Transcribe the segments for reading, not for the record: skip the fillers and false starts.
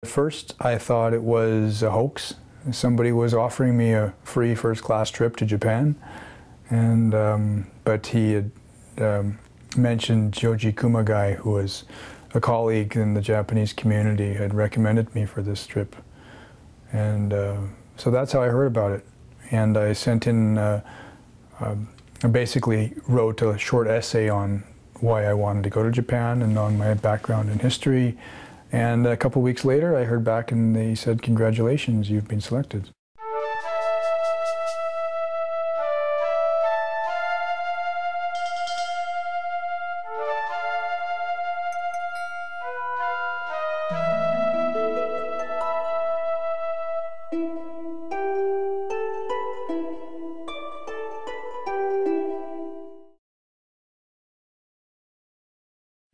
At first, I thought it was a hoax. Somebody was offering me a free first-class trip to Japan, and but he had mentioned Joji Kumagai, who was a colleague in the Japanese community, had recommended me for this trip, and so that's how I heard about it. And I sent in, I basically wrote a short essay on why I wanted to go to Japan and on my background in history. And a couple weeks later, I heard back and they said, "Congratulations, you've been selected."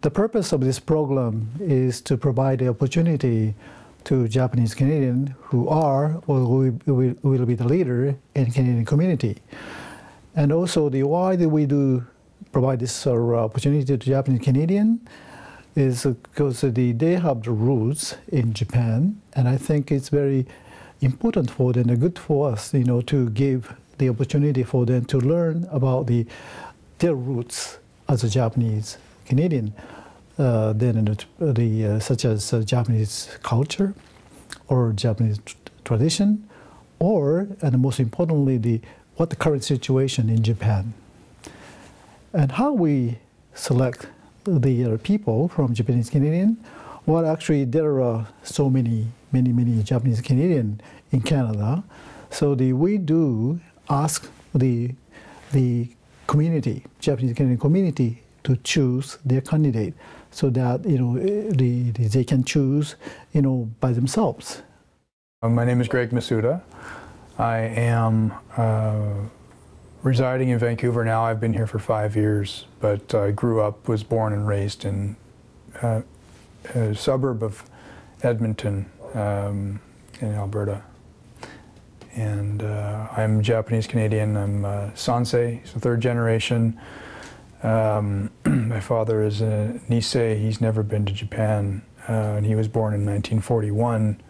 The purpose of this program is to provide the opportunity to Japanese Canadians who are or who will be the leader in Canadian community. And also why do we provide this opportunity to Japanese Canadian is because they have the roots in Japan, and I think it's very important for them and good for us, to give the opportunity for them to learn about their roots as a Japanese Canadian, such as Japanese culture or Japanese tradition, and most importantly, what the current situation in Japan. And how we select the people from Japanese Canadian, well, actually there are so many Japanese Canadian in Canada, so we do ask the community, Japanese Canadian community, to choose their candidate, so that they can choose by themselves. My name is Greg Masuda. I am residing in Vancouver now. I've been here for 5 years, but I was born and raised in a suburb of Edmonton in Alberta. And I'm Japanese Canadian. I'm Sansei, so third generation. My father is a Nisei. He's never been to Japan, and he was born in 1941,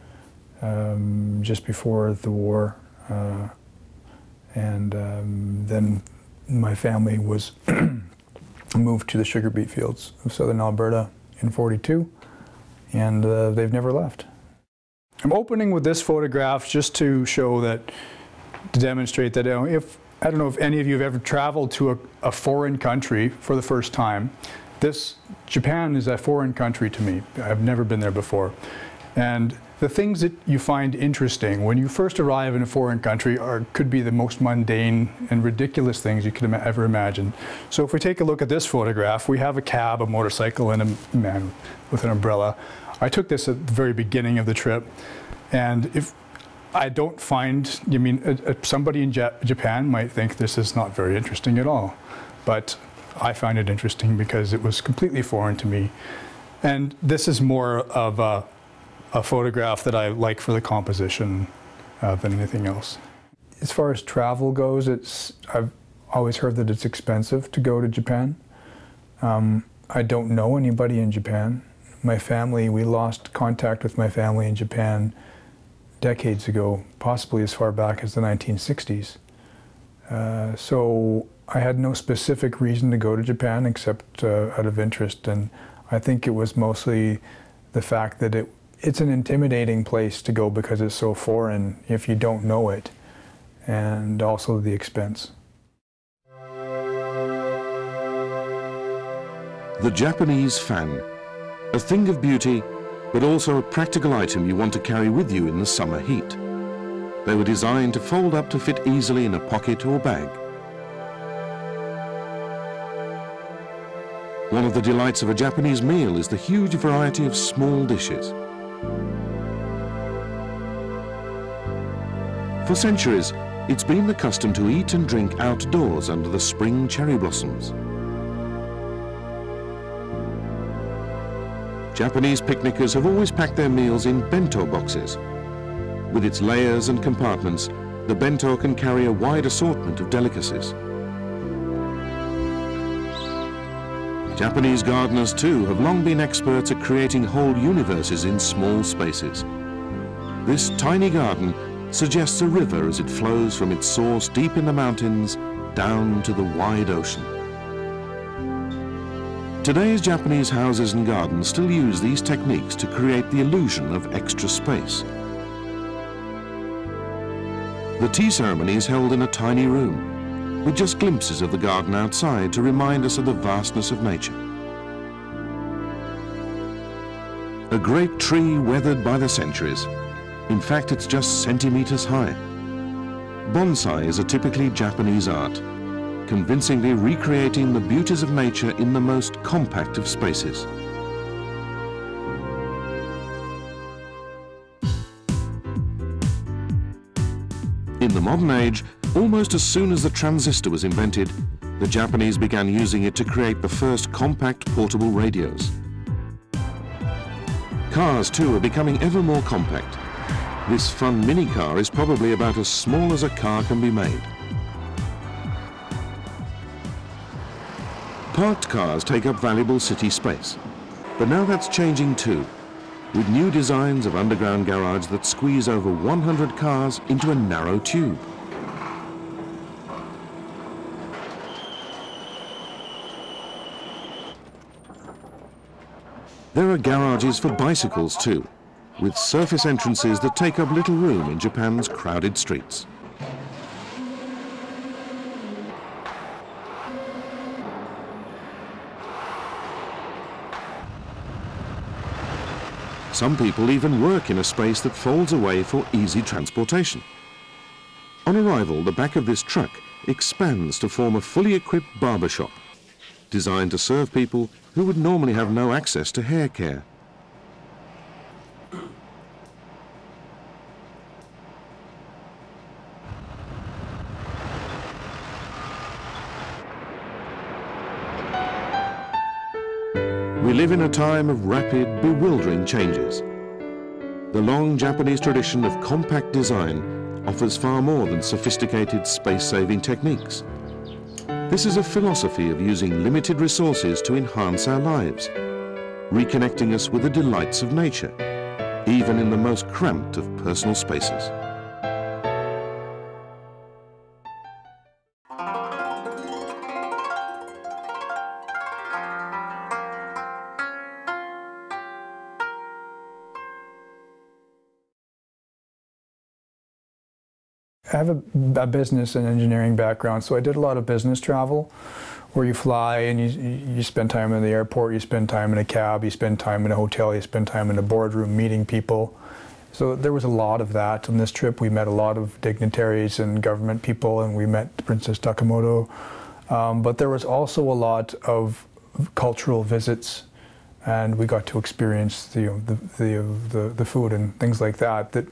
just before the war. Then my family was moved to the sugar beet fields of southern Alberta in '42, and they've never left. I'm opening with this photograph just to show that, to demonstrate that I don't know if any of you have ever traveled to a foreign country for the first time. Japan is a foreign country to me. I've never been there before. And the things that you find interesting when you first arrive in a foreign country could be the most mundane and ridiculous things you could ever imagine. So if we take a look at this photograph, we have a cab, a motorcycle, and a man with an umbrella. I took this at the very beginning of the trip, and I don't find, somebody in Japan might think this is not very interesting at all, but I find it interesting because it was completely foreign to me. And this is more of a photograph that I like for the composition than anything else. As far as travel goes, I've always heard that it's expensive to go to Japan. I don't know anybody in Japan. We lost contact with my family in Japan decades ago, possibly as far back as the 1960s. So I had no specific reason to go to Japan except out of interest, and I think it was mostly the fact that it's an intimidating place to go because it's so foreign if you don't know it, and also the expense. The Japanese fan, a thing of beauty, but also a practical item you want to carry with you in the summer heat. They were designed to fold up to fit easily in a pocket or bag. One of the delights of a Japanese meal is the huge variety of small dishes. For centuries, it's been the custom to eat and drink outdoors under the spring cherry blossoms. Japanese picnickers have always packed their meals in bento boxes. With its layers and compartments, the bento can carry a wide assortment of delicacies. Japanese gardeners too have long been experts at creating whole universes in small spaces. This tiny garden suggests a river as it flows from its source deep in the mountains down to the wide ocean. Today's Japanese houses and gardens still use these techniques to create the illusion of extra space. The tea ceremony is held in a tiny room, with just glimpses of the garden outside to remind us of the vastness of nature. A great tree weathered by the centuries. In fact, it's just centimeters high. Bonsai is a typically Japanese art, convincingly recreating the beauties of nature in the most compact of spaces. In the modern age, almost as soon as the transistor was invented, the Japanese began using it to create the first compact portable radios. Cars too are becoming ever more compact. This fun mini car is probably about as small as a car can be made. Parked cars take up valuable city space, but now that's changing too, with new designs of underground garage that squeeze over 100 cars into a narrow tube. There are garages for bicycles too, with surface entrances that take up little room in Japan's crowded streets. Some people even work in a space that folds away for easy transportation. On arrival, the back of this truck expands to form a fully equipped barber shop, designed to serve people who would normally have no access to hair care. We live in a time of rapid, bewildering changes. The long Japanese tradition of compact design offers far more than sophisticated space-saving techniques. This is a philosophy of using limited resources to enhance our lives, reconnecting us with the delights of nature, even in the most cramped of personal spaces. I have a business and engineering background, so I did a lot of business travel where you fly and you spend time in the airport, you spend time in a cab, you spend time in a hotel, you spend time in a boardroom meeting people. So there was a lot of that on this trip. We met a lot of dignitaries and government people, and we met Princess Takamoto. But there was also a lot of cultural visits, and we got to experience the food and things like that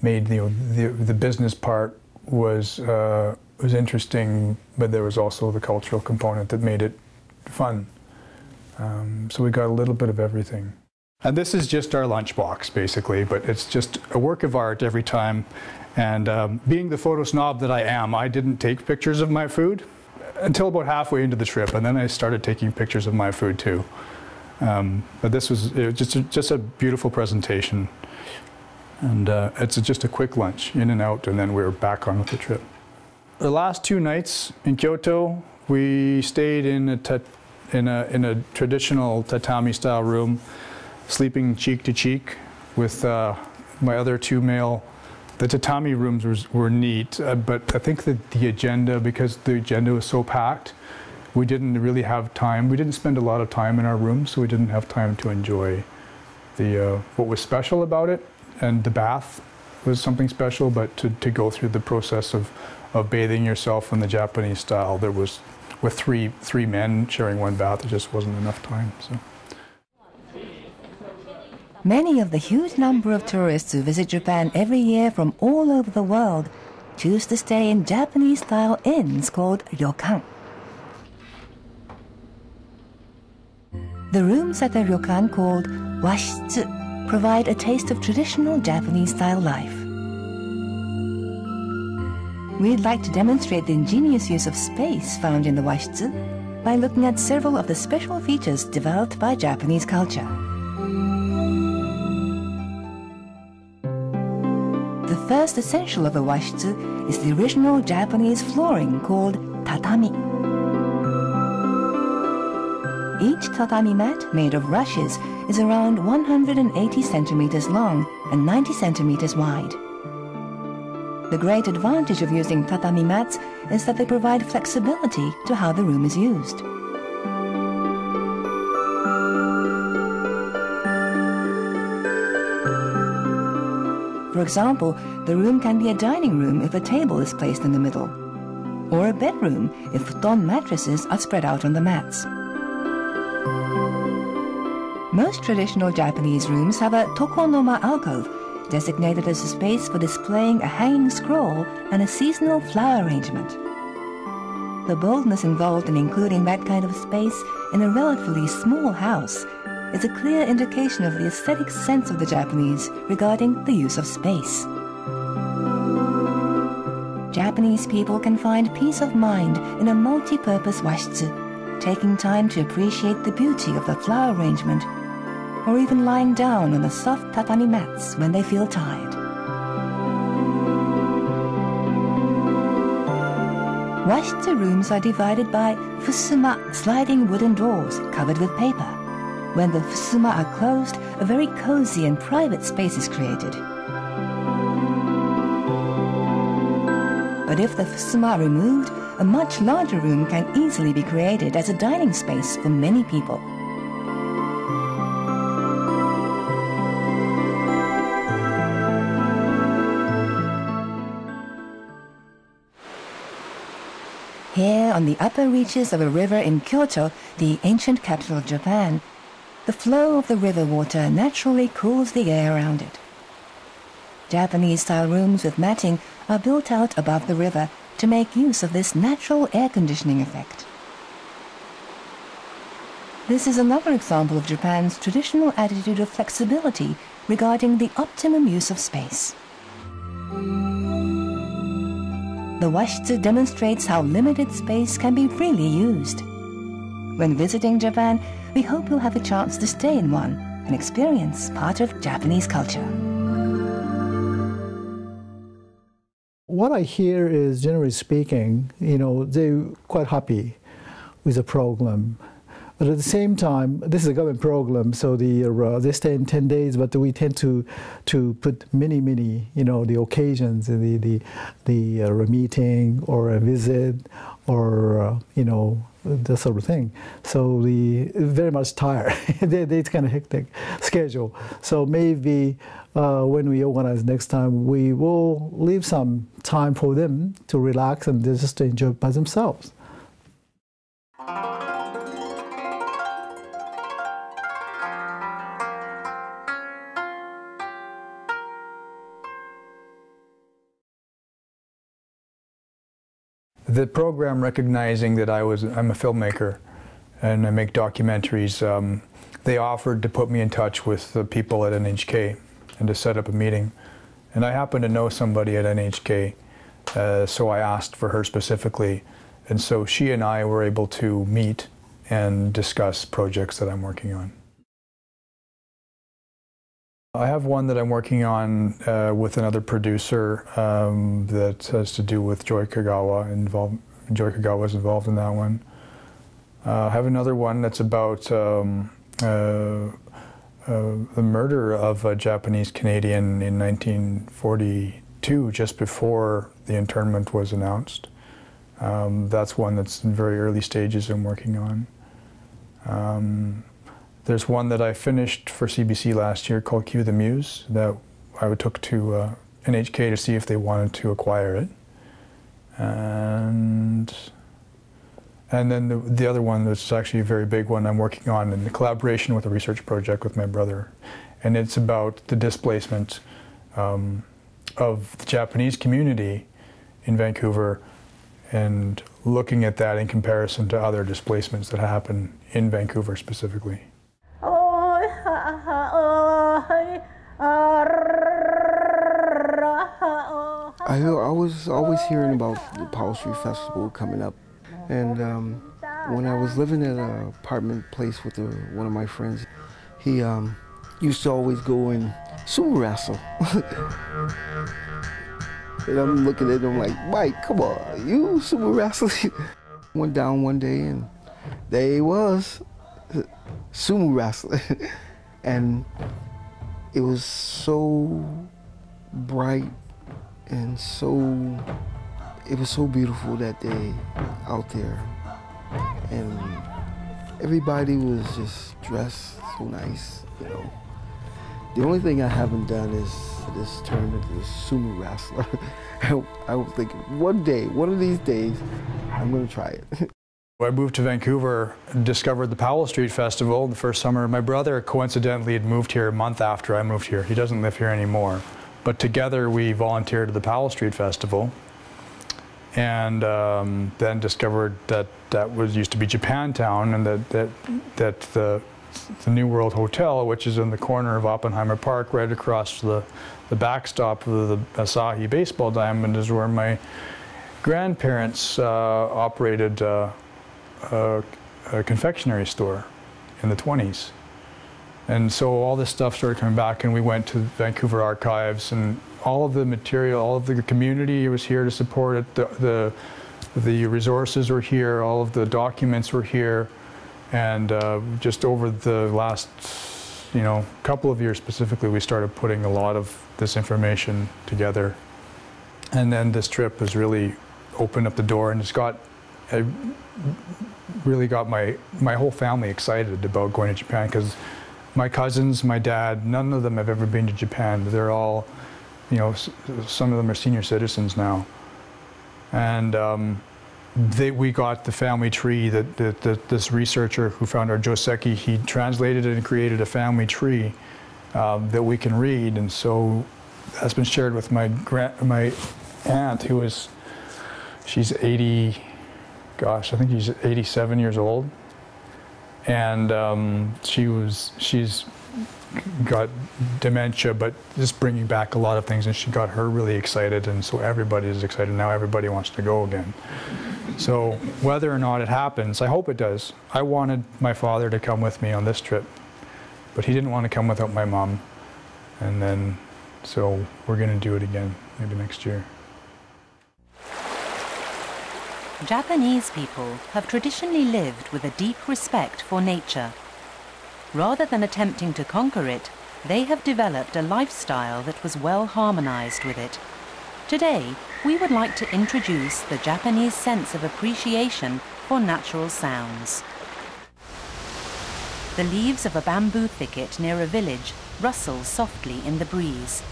made the business part was interesting, but there was also the cultural component that made it fun. So we got a little bit of everything. And this is just our lunchbox, basically, but it's just a work of art every time. And being the photo snob that I am, I didn't take pictures of my food until about halfway into the trip, and then I started taking pictures of my food too. But this was just a beautiful presentation. And it's just a quick lunch, in and out, and then we're back on with the trip. The last 2 nights in Kyoto, we stayed in a traditional tatami-style room, sleeping cheek to cheek with my other 2 male. The tatami rooms were neat, but I think that the agenda, because the agenda was so packed, we didn't really have time. We didn't spend a lot of time in our rooms, so we didn't have time to enjoy what was special about it. And the bath was something special, but to go through the process of bathing yourself in the Japanese style, there was, with three men sharing one bath, there just wasn't enough time. So. Many of the huge number of tourists who visit Japan every year from all over the world choose to stay in Japanese-style inns called ryokan. The rooms at a ryokan called washitsu provide a taste of traditional Japanese-style life. We'd like to demonstrate the ingenious use of space found in the washitsu by looking at several of the special features developed by Japanese culture. The first essential of a washitsu is the original Japanese flooring called tatami. Each tatami mat, made of rushes, is around 180 centimeters long and 90 centimeters wide. The great advantage of using tatami mats is that they provide flexibility to how the room is used. For example, the room can be a dining room if a table is placed in the middle, or a bedroom if futon mattresses are spread out on the mats. Most traditional Japanese rooms have a tokonoma alcove, designated as a space for displaying a hanging scroll and a seasonal flower arrangement. The boldness involved in including that kind of space in a relatively small house is a clear indication of the aesthetic sense of the Japanese regarding the use of space. Japanese people can find peace of mind in a multi-purpose washitsu, taking time to appreciate the beauty of the flower arrangement, or even lying down on the soft tatami mats when they feel tired. Washitsu rooms are divided by fusuma, sliding wooden doors covered with paper. When the fusuma are closed, a very cozy and private space is created. But if the fusuma are removed, a much larger room can easily be created as a dining space for many people. Here, on the upper reaches of a river in Kyoto, the ancient capital of Japan, the flow of the river water naturally cools the air around it. Japanese-style rooms with matting are built out above the river to make use of this natural air conditioning effect. This is another example of Japan's traditional attitude of flexibility regarding the optimum use of space. The washitsu demonstrates how limited space can be freely used. When visiting Japan, we hope you'll have a chance to stay in one and experience part of Japanese culture. What I hear is, generally speaking, they're quite happy with the program. But at the same time, this is a government program, so they stay in 10 days, but we tend to put many, the occasions, the meeting or a visit or, that sort of thing. So very much tired. It's kind of hectic schedule. So maybe when we organize next time, we will leave some time for them to relax and just to enjoy by themselves. The program, recognizing that I'm a filmmaker and I make documentaries, they offered to put me in touch with the people at NHK and to set up a meeting. And I happen to know somebody at NHK, so I asked for her specifically. And so she and I were able to meet and discuss projects that I'm working on. I have one that I'm working on with another producer that has to do with Joy Kagawa. Joy Kagawa is involved in that one. I have another one that's about the murder of a Japanese Canadian in 1942, just before the internment was announced. That's one that's in very early stages I'm working on. There's one that I finished for CBC last year called Cue the Muse that I took to NHK to see if they wanted to acquire it. And then the other one that's actually a very big one I'm working on in collaboration with a research project with my brother. And it's about the displacement of the Japanese community in Vancouver and looking at that in comparison to other displacements that happen in Vancouver specifically. I was always hearing about the Powell Street Festival coming up, and When I was living at an apartment place with one of my friends, he used to always go and sumo wrestle. And I'm looking at him like, Mike, come on, you sumo wrestling? Went down one day and there he was, sumo wrestling. And it was so bright and it was so beautiful that day out there. And everybody was just dressed so nice, you know. The only thing I haven't done is this turn into a sumo wrestler. I was thinking one day, one of these days, I'm gonna try it. I moved to Vancouver and discovered the Powell Street Festival the first summer. My brother coincidentally had moved here a month after I moved here. He doesn't live here anymore. But together we volunteered at the Powell Street Festival, and then discovered that used to be Japantown, and that the New World Hotel, which is in the corner of Oppenheimer Park, right across the backstop of the Asahi baseball diamond, is where my grandparents operated a confectionery store in the 20s. And so all this stuff started coming back, and we went to Vancouver Archives, and all of the material, all of the community was here to support it. The resources were here, all of the documents were here, and just over the last, couple of years specifically, we started putting a lot of this information together. And then this trip has really opened up the door, and it really got my whole family excited about going to Japan, because my cousins, my dad, none of them have ever been to Japan. They're all, some of them are senior citizens now. And we got the family tree that this researcher who found our Joseki, he translated it and created a family tree that we can read. And so that's been shared with my aunt, she's 80, gosh, I think she's 87 years old. And she's got dementia, but just bringing back a lot of things, and she got her really excited, and so everybody is excited now. Everybody wants to go again. So whether or not it happens, I hope it does. I wanted my father to come with me on this trip, but he didn't want to come without my mom. And then, so we're going to do it again, maybe next year. Japanese people have traditionally lived with a deep respect for nature. Rather than attempting to conquer it, they have developed a lifestyle that was well harmonized with it. Today, we would like to introduce the Japanese sense of appreciation for natural sounds. The leaves of a bamboo thicket near a village rustle softly in the breeze.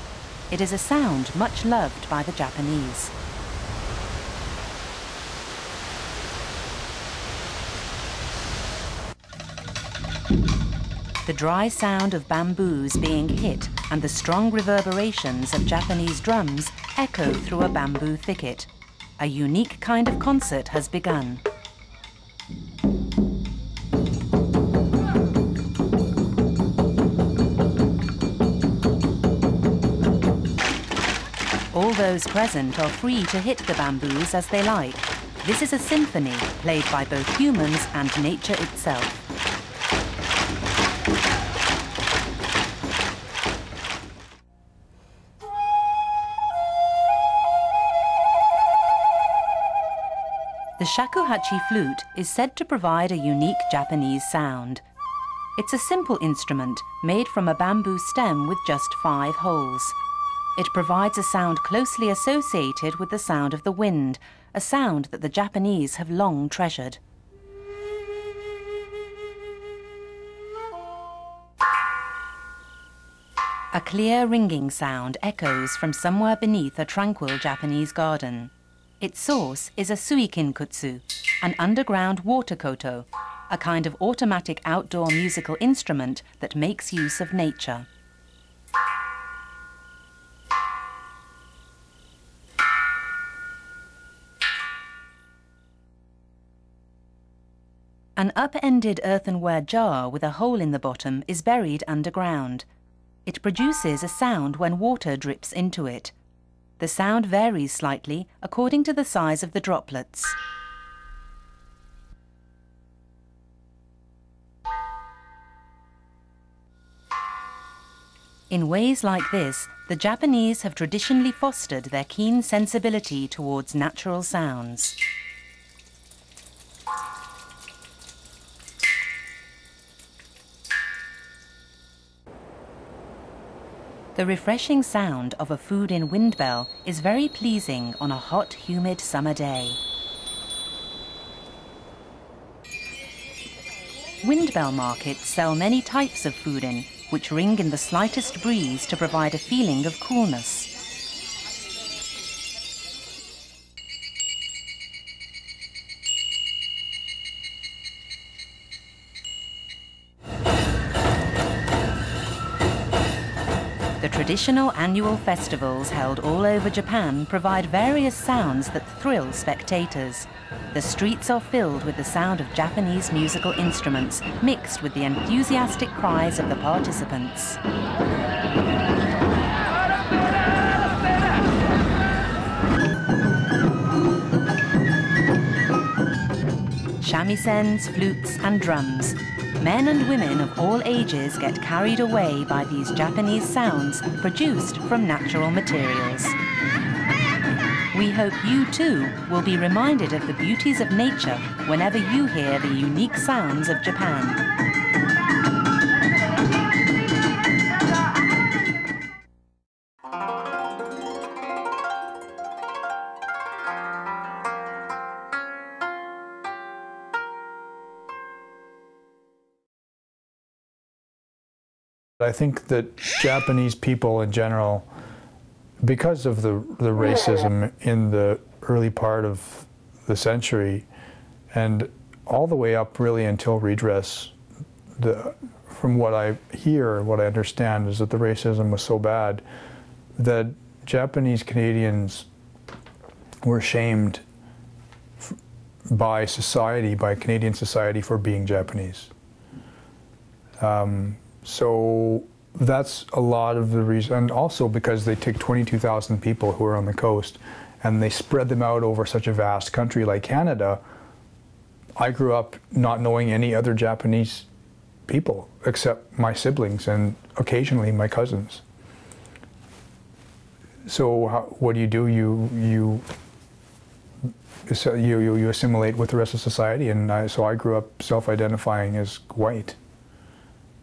It is a sound much loved by the Japanese. The dry sound of bamboos being hit and the strong reverberations of Japanese drums echo through a bamboo thicket. A unique kind of concert has begun. All those present are free to hit the bamboos as they like. This is a symphony played by both humans and nature itself. The shakuhachi flute is said to provide a unique Japanese sound. It's a simple instrument made from a bamboo stem with just 5 holes. It provides a sound closely associated with the sound of the wind, a sound that the Japanese have long treasured. A clear ringing sound echoes from somewhere beneath a tranquil Japanese garden. Its source is a suikinkutsu, an underground water koto, a kind of automatic outdoor musical instrument that makes use of nature. An up-ended earthenware jar with a hole in the bottom is buried underground. It produces a sound when water drips into it. The sound varies slightly according to the size of the droplets. In ways like this, the Japanese have traditionally fostered their keen sensibility towards natural sounds. The refreshing sound of a food-in wind bell is very pleasing on a hot, humid summer day. Wind bell markets sell many types of food-in, which ring in the slightest breeze to provide a feeling of coolness. The traditional annual festivals held all over Japan provide various sounds that thrill spectators. The streets are filled with the sound of Japanese musical instruments, mixed with the enthusiastic cries of the participants. Shamisen, flutes and drums. Men and women of all ages get carried away by these Japanese sounds produced from natural materials. We hope you too will be reminded of the beauties of nature whenever you hear the unique sounds of Japan. I think that Japanese people in general, because of the racism in the early part of the century, and all the way up really until redress, from what I hear, what I understand is that the racism was so bad that Japanese Canadians were shamed by society, by Canadian society, for being Japanese. So that's a lot of the reason, and also because they took 22,000 people who were on the coast and they spread them out over such a vast country like Canada. I grew up not knowing any other Japanese people except my siblings and occasionally my cousins. So what do? You assimilate with the rest of society, and so I grew up self-identifying as white.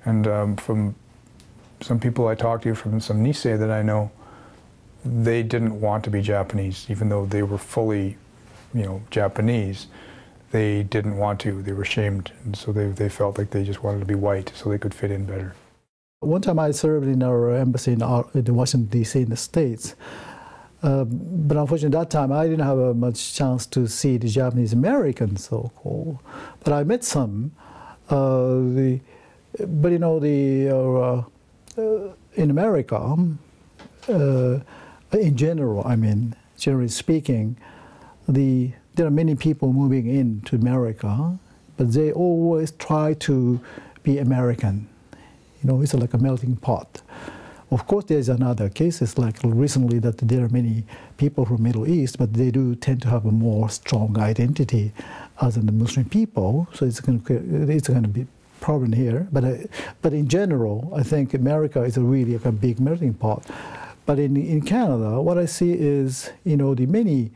And from some people I talked to, from some Nisei that I know, they didn't want to be Japanese, even though they were fully, Japanese. They didn't want to. They were shamed, and so they felt like they just wanted to be white so they could fit in better. One time I served in our embassy in Washington, D.C. in the States. But unfortunately, at that time, I didn't have much chance to see the Japanese Americans, so-called. But I met some. But in America, in general, generally speaking, there are many people moving into America, but they always try to be American. It's like a melting pot. Of course, there's another cases, like recently that there are many people from Middle East, but they do tend to have a more strong identity as the Muslim people, so it's going to be problem here, but in general, I think America is really a big melting pot. But in Canada, what I see is the many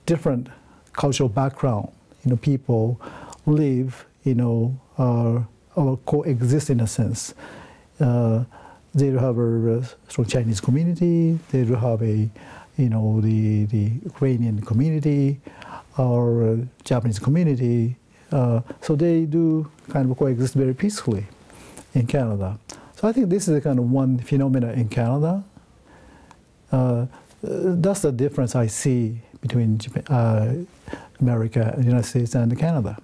different cultural background. People live, or coexist in a sense. They have a strong Chinese community. They do have the Ukrainian community or Japanese community. So they do kind of coexist very peacefully in Canada. So I think this is a kind of one phenomena in Canada. That's the difference I see between America, the United States, and Canada.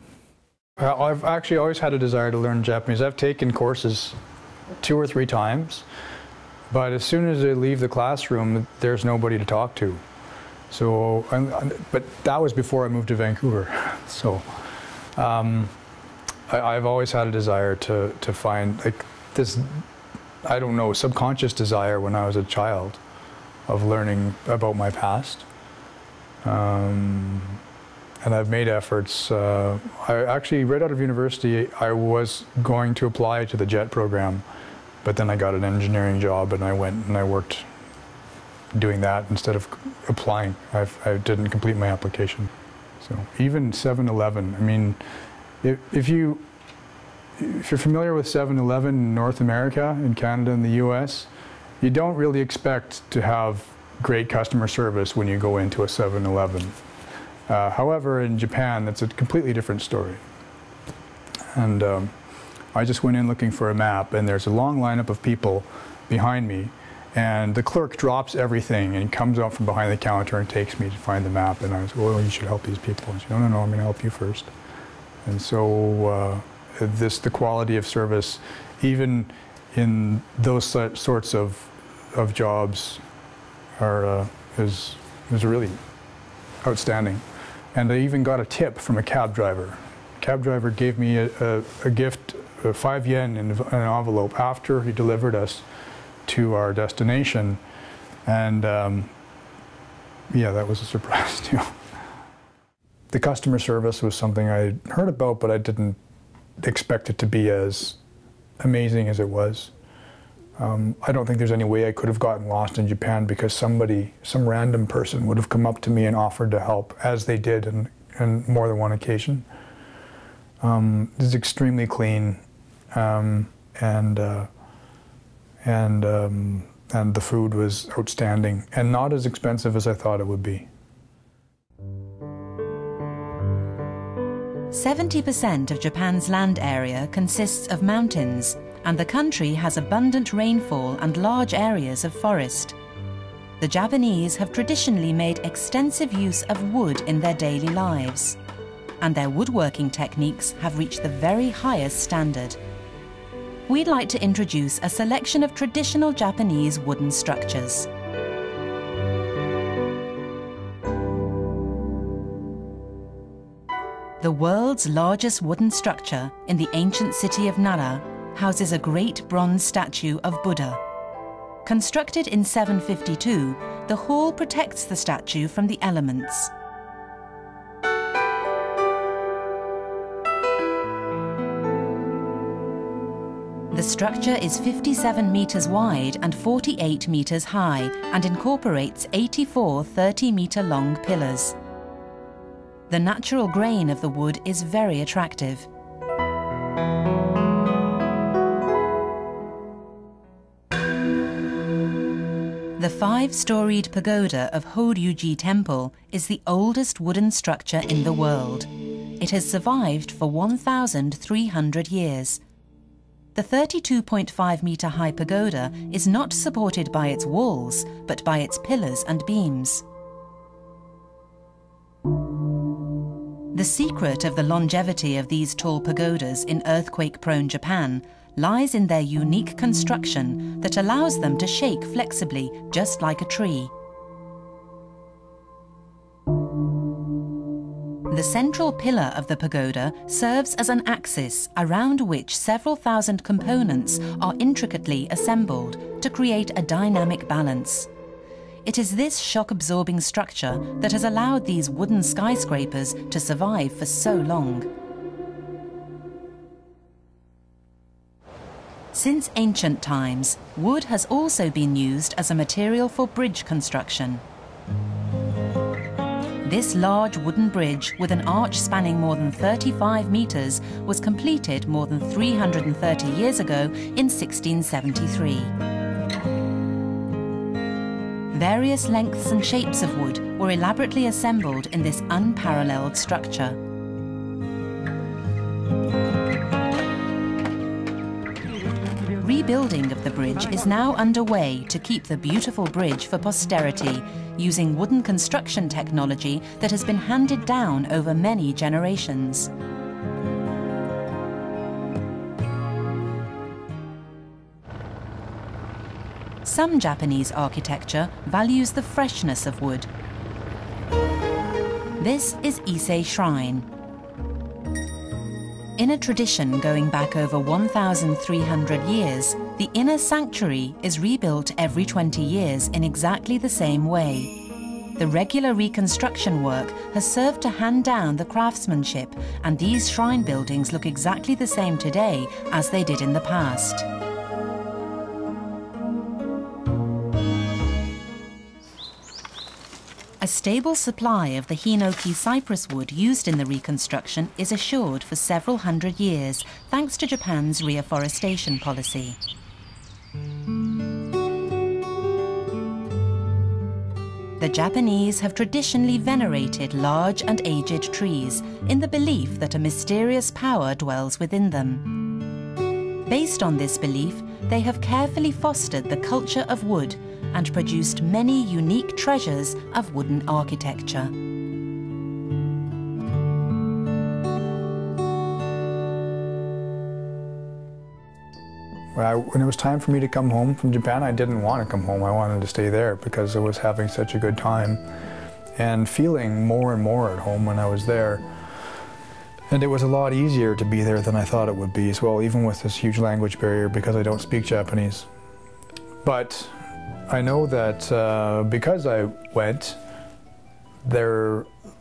I've actually always had a desire to learn Japanese. I've taken courses 2 or 3 times, but as soon as I leave the classroom, there's nobody to talk to. So, but that was before I moved to Vancouver. So. I've always had a desire to find this, I don't know, subconscious desire when I was a child of learning about my past. And I've made efforts. I actually, right out of university, I was going to apply to the JET program But then I got an engineering job, and I went and I worked doing that instead of applying. I didn't complete my application. So even 7-Eleven, I mean, if you're familiar with 7-Eleven in North America, in Canada and the US, you don't really expect to have great customer service when you go into a 7-Eleven. However, in Japan, it's a completely different story. And I just went in looking for a map, and there's a long lineup of people behind me, and the clerk drops everything and comes out from behind the counter and takes me to find the map. And I was, well, you should help these people. And she said, no, I'm going to help you first. And so the quality of service, even in those sorts of jobs, is really outstanding. And I even got a tip from a cab driver. The cab driver gave me a gift, 5 yen in an envelope after he delivered us to our destination. And yeah, that was a surprise too. The customer service was something I heard about, but I didn't expect it to be as amazing as it was. I don't think there's any way I could have gotten lost in Japan, because some random person would have come up to me and offered to help, as they did on more than one occasion. It's extremely clean, and the food was outstanding and not as expensive as I thought it would be. 70% of Japan's land area consists of mountains, and the country has abundant rainfall and large areas of forest. The Japanese have traditionally made extensive use of wood in their daily lives, and their woodworking techniques have reached the very highest standard. We'd like to introduce a selection of traditional Japanese wooden structures. The world's largest wooden structure in the ancient city of Nara houses a great bronze statue of Buddha. Constructed in 752, the hall protects the statue from the elements. The structure is 57 meters wide and 48 meters high, and incorporates 84 30-meter-long pillars. The natural grain of the wood is very attractive. The 5-storied pagoda of Horyuji Temple is the oldest wooden structure in the world. It has survived for 1,300 years. The 32.5-meter-high pagoda is not supported by its walls, but by its pillars and beams. The secret of the longevity of these tall pagodas in earthquake-prone Japan lies in their unique construction that allows them to shake flexibly, just like a tree. The central pillar of the pagoda serves as an axis around which several thousand components are intricately assembled to create a dynamic balance. It is this shock-absorbing structure that has allowed these wooden skyscrapers to survive for so long. Since ancient times, wood has also been used as a material for bridge construction. This large wooden bridge, with an arch spanning more than 35 meters, was completed more than 330 years ago in 1673. Various lengths and shapes of wood were elaborately assembled in this unparalleled structure. Rebuilding of the bridge is now underway to keep the beautiful bridge for posterity, using wooden construction technology that has been handed down over many generations. Some Japanese architecture values the freshness of wood. This is Ise Shrine. In a tradition going back over 1,300 years, the inner sanctuary is rebuilt every 20 years in exactly the same way. The regular reconstruction work has served to hand down the craftsmanship, and these shrine buildings look exactly the same today as they did in the past. A stable supply of the hinoki cypress wood used in the reconstruction is assured for several hundred years, thanks to Japan's reforestation policy. The Japanese have traditionally venerated large and aged trees in the belief that a mysterious power dwells within them. Based on this belief, they have carefully fostered the culture of wood and produced many unique treasures of wooden architecture. When it was time for me to come home from Japan, I didn't want to come home. I wanted to stay there because I was having such a good time and feeling more and more at home when I was there. And it was a lot easier to be there than I thought it would be as well, even with this huge language barrier because I don't speak Japanese. But I know that because I went,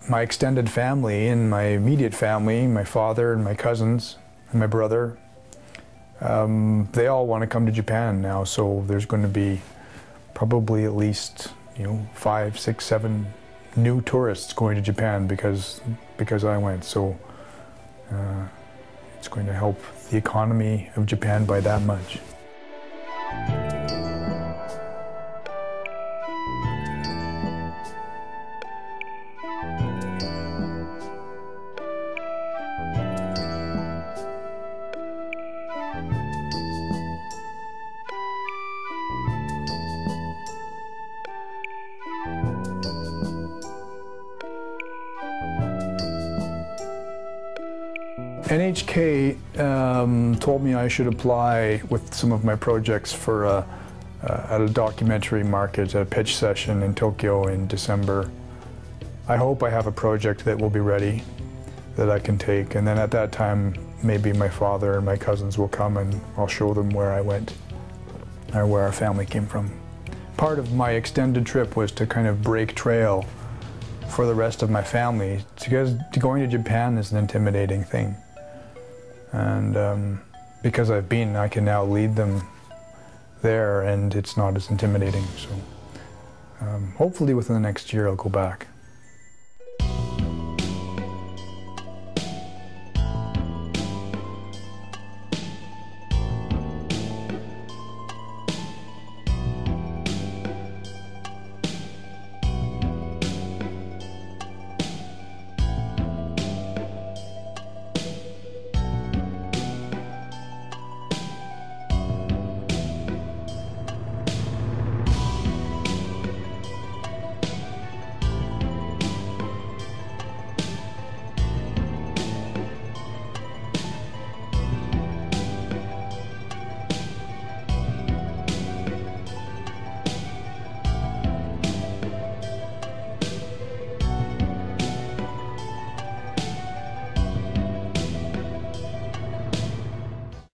my extended family and my immediate family, my father and my cousins and my brother, they all want to come to Japan now, so there's going to be probably at least 5, 6, 7 new tourists going to Japan because I went. So it's going to help the economy of Japan by that much. NHK told me I should apply with some of my projects for a documentary market, a pitch session in Tokyo in December. I hope I have a project that will be ready that I can take, and then at that time maybe my father and my cousins will come and I'll show them where I went or where our family came from. Part of my extended trip was to kind of break trail for the rest of my family, because going to Japan is an intimidating thing. And because I've been, I can now lead them there and it's not as intimidating. So hopefully within the next year I'll go back.